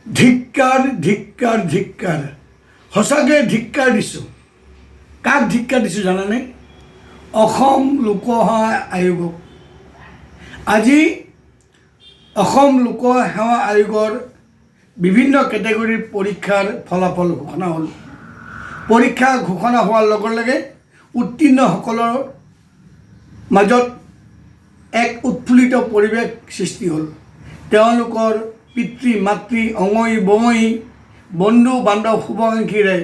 ধিক্কাৰ ধিক্কাৰ ধিক্কাৰ সঁচাকৈ ধিক্কাৰ দিছোঁ। কাক ধিক্কাৰ দিছোঁ জানানে? অসম লোকসেৱা আয়োগক। আজি অসম লোকসেৱা আয়োগৰ বিভিন্ন কেটেগৰীৰ পৰীক্ষাৰ ফলাফল ঘোষণা হ'ল। পৰীক্ষা ঘোষণা হোৱাৰ লগে লগে উত্তীৰ্ণসকলৰ মাজত এক উৎফুল্লিত পৰিৱেশ সৃষ্টি হ'ল। তেওঁলোকৰ পিতৃ মাতৃ অঙৈ বঙৈ বন্ধু বান্ধৱ শুভাকাংক্ষীৰে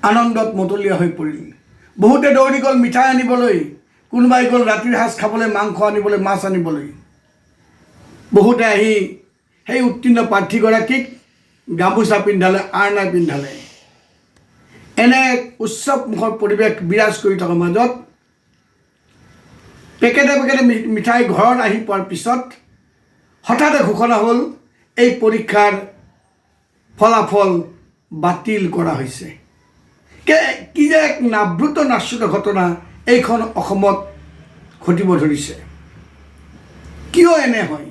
আনন্দত মতলীয়া হৈ পৰিল। বহুতে দৌৰি গ'ল মিঠাই আনিবলৈ, কোনোবাই গ'ল ৰাতিৰ সাজ খাবলৈ, মাংস আনিবলৈ, মাছ আনিবলৈ। বহুতে আহি সেই উত্তীৰ্ণ প্ৰাৰ্থীগৰাকীক গামোচা পিন্ধালে, আৰনা পিন্ধালে। এনে এক উৎসৱমুখৰ পৰিৱেশ বিৰাজ কৰি থকাৰ মাজত পেকেটে পেকেটে মিঠাই ঘৰত আহি পোৱাৰ পিছত হঠাতে ঘোষণা হ'ল এই পৰীক্ষাৰ ফলাফল বাতিল কৰা হৈছে। কি যে এক নাব্ৰুত নাশ্ৰুত ঘটনা এইখন অসমত ঘটিব ধৰিছে। কিয় এনে হয়?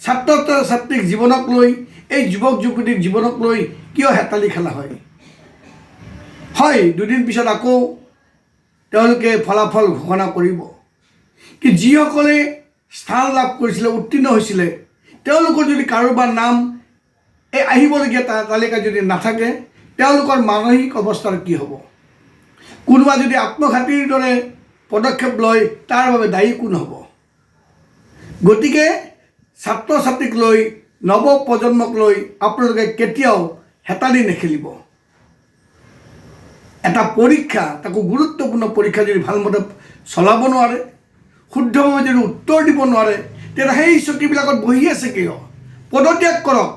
ছাত্ৰ ছাত্ৰীক জীৱনক লৈ, এই যুৱক যুৱতীৰ জীৱনক লৈ কিয় হেতালি খেলা হয়? হয়, দুদিন পিছত আকৌ তেওঁলোকে ফলাফল ঘোষণা কৰিব। কি যিসকলে স্থান লাভ কৰিছিলে, উত্তীৰ্ণ হৈছিলে, তেওঁলোকৰ যদি কাৰোবাৰ নাম এই আহিবলগীয়া তালিকা যদি নাথাকে, তেওঁলোকৰ মানসিক অৱস্থাৰ কি হ'ব? কোনোবা যদি আত্মঘাতীৰ দৰে পদক্ষেপ লয়, তাৰ বাবে দায়ী কোন হ'ব? গতিকে ছাত্ৰ ছাত্ৰীক লৈ, নৱ প্ৰজন্মক লৈ আপোনালোকে কেতিয়াও হেতালি নেখেলিব। এটা পৰীক্ষা, তাকো গুৰুত্বপূৰ্ণ পৰীক্ষা যদি ভালমতে চলাব নোৱাৰে, শুদ্ধভাৱে যদি উত্তৰ দিব নোৱাৰে, তেতিয়া সেই চকীবিলাকত বহি আছে কিয়? পদত্যাগ কৰক।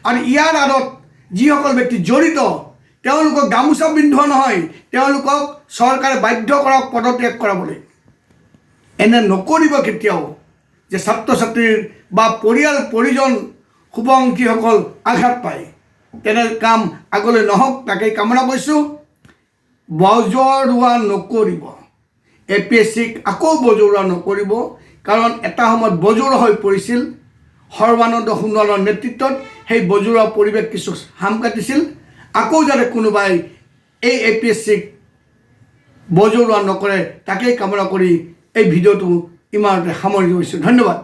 আৰু ইয়াৰ আঁৰত যিসকল ব্যক্তি জড়িত, তেওঁলোকক গামোচা পিন্ধোৱা নহয়, তেওঁলোকক চৰকাৰে বাধ্য কৰক পদত্যাগ কৰাবলৈ। এনে নকৰিব কেতিয়াও, যে ছাত্ৰ ছাত্ৰীৰ বা পৰিয়াল পৰিজন শুভাকাংক্ষীসকল আঘাত পায়। তেনে কাম আগলৈ নহওক, তাকেই কামনা কৰিছোঁ। বজৰুৱা নকৰিব, APSCক আকৌ বজৰুৱা নকৰিব। কাৰণ এটা সময়ত বজৰুৱা হৈ পৰিছিল। সৰ্বানন্দ সোণোৱালৰ নেতৃত্বত সেই বজৰুৱা পৰিৱেশ কিছু হাম কাটিছিল। আকৌ যাতে কোনোবাই এই APSCক বজৰুৱা নকৰে, তাকেই কামনা কৰি এই ভিডিঅ'টো ইমানতে সামৰণি কৰিছোঁ। ধন্যবাদ।